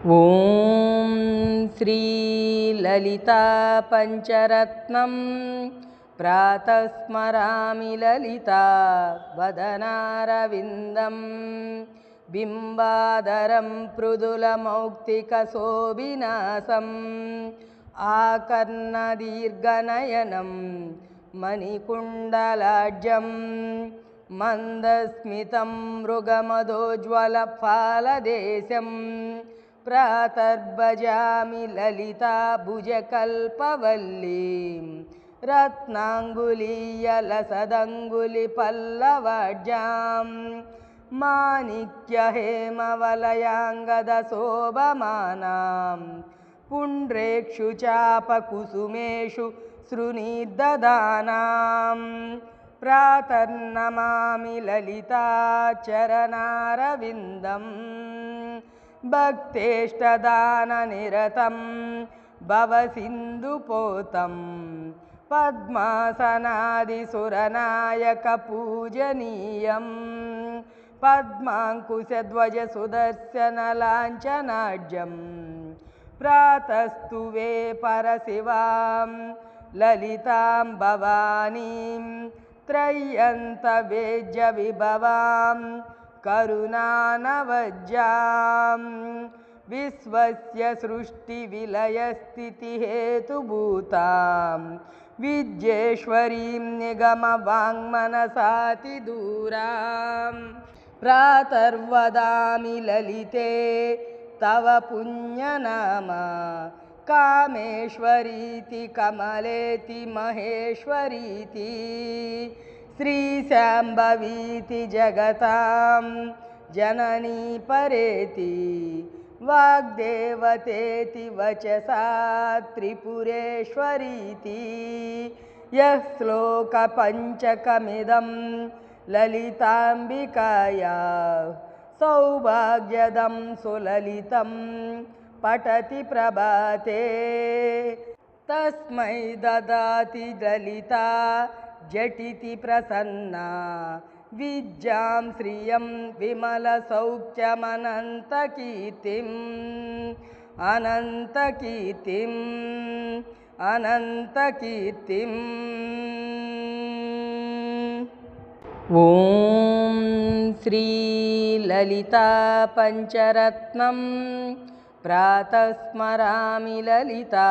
ॐ श्री ललिता पंचरत्नं प्रातः स्मरामि ललिता वदनारविन्दं बिम्बादरं मृदुलमौक्तिकशोभिनासम् आकर्णदीर्घनयनं मणिकुण्डलाढ्यं मन्दस्मितं मृगमदोज्ज्वलफालदेशं प्रातर्भजामि ललिता भुजकल्पवल्लीं रत्नाङ्गुलीयलसदङ्गुलिपल्लवाढ्यां माणिक्यहेमवलयाङ्गदशोभमानां पुण्ड्रेक्षुचापकुसुमेषु सृणीर्दधानां प्रातर्नमामि ललिता चरणारविन्दं भक्तेष्टदाननिरतं भवसिन्धुपोतं पद्मासनादिसुरनायकपूजनीयं पद्माङ्कुशध्वजसुदर्शनलाञ्छनाढ्यं प्रातस्तुवे परशिवां ललितां भवानीं त्रय्यन्तवेज्यविभवां करुणानवज्जां विश्वस्य सृष्टिविलयस्थितिहेतुभूतां विद्येश्वरीं निगमवाङ्मनसातिदूरां प्रातर्वदामि ललिते तव पुण्यनाम कामेश्वरीति कमलेति महेश्वरीति श्रीशाम्भवीति जगतां जननी परेति वाग्देवतेति वचसा त्रिपुरेश्वरीति यः श्लोकपञ्चकमिदं ललिताम्बिकाया सौभाग्यदं सुललितं पठति प्रभाते तस्मै ददाति ललिता झटिति प्रसन्ना विद्यां श्रियं विमलसौख्यमनन्तकीर्तिम् अनन्तकीर्तिम् अनन्तकीर्तिम्। ॐ श्री ललिता पंचरत्नं प्रातः स्मरामि ललिता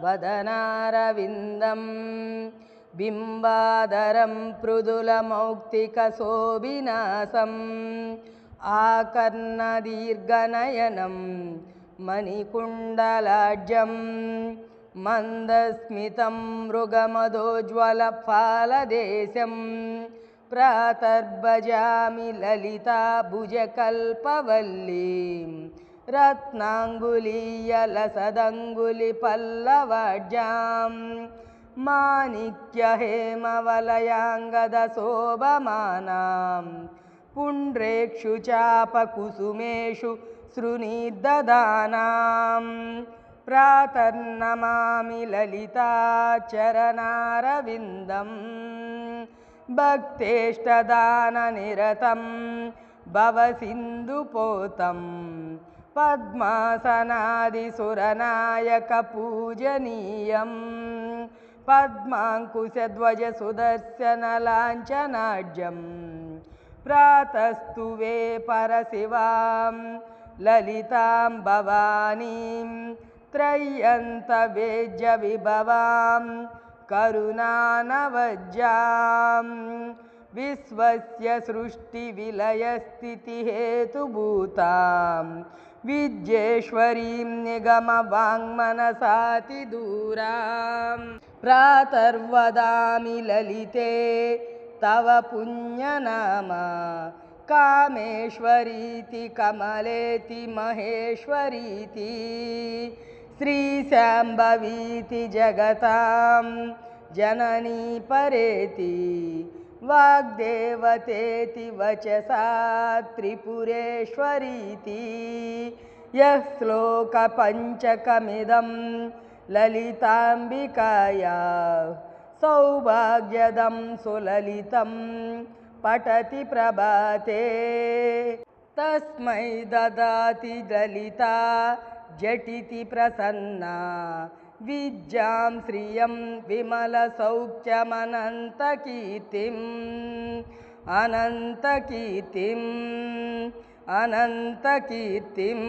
वदनारविन्दं बिम्बादरं मृदुलमौक्तिकशोभिनासम् आकर्णदीर्घनयनं मणिकुण्डलाढ्यं मन्दस्मितं मृगमदोज्ज्वलफालदेशं प्रातर्भजामि ललिता भुजकल्पवल्लीं रत्नाङ्गुलीयलसदङ्गुलिपल्लवाढ्यां माणिक्यहेमवलयाङ्गदशोभमानां पुण्ड्रेक्षुचापकुसुमेषु सृणीर्दधानां प्रातर्नमामि ललिता चरणारविन्दं भक्तेष्टदाननिरतं भवसिन्धुपोतं पद्मासनादिसुरनायकपूजनीयं पद्माङ्कुशध्वजसुदर्शनलाञ्छनाढ्यं प्रातस्तुवे परशिवां ललितां भवानीं त्रय्यन्तवेज्यविभवां करुणानवज्जां विश्वस्य सृष्टिविलयस्थितिहेतुभूतां विद्येश्वरीं निगमवाङ्मनसातिदूरां प्रातर्वदामि ललिते तव पुण्यनाम कामेश्वरीति कमलेति महेश्वरीति श्रीशाम्भवीति जगतां जननी परेति वाग्देवतेति वचसा त्रिपुरेश्वरीति यः श्लोकपञ्चकमिदं ललिताम्बिकाया सौभाग्यदं सुललितं पठति प्रभाते तस्मै ददाति ललिता झटिति प्रसन्ना विद्यां श्रियं विमलसौख्यमनन्तकीर्तिम् अनन्तकीर्तिम् अनन्तकीर्तिम्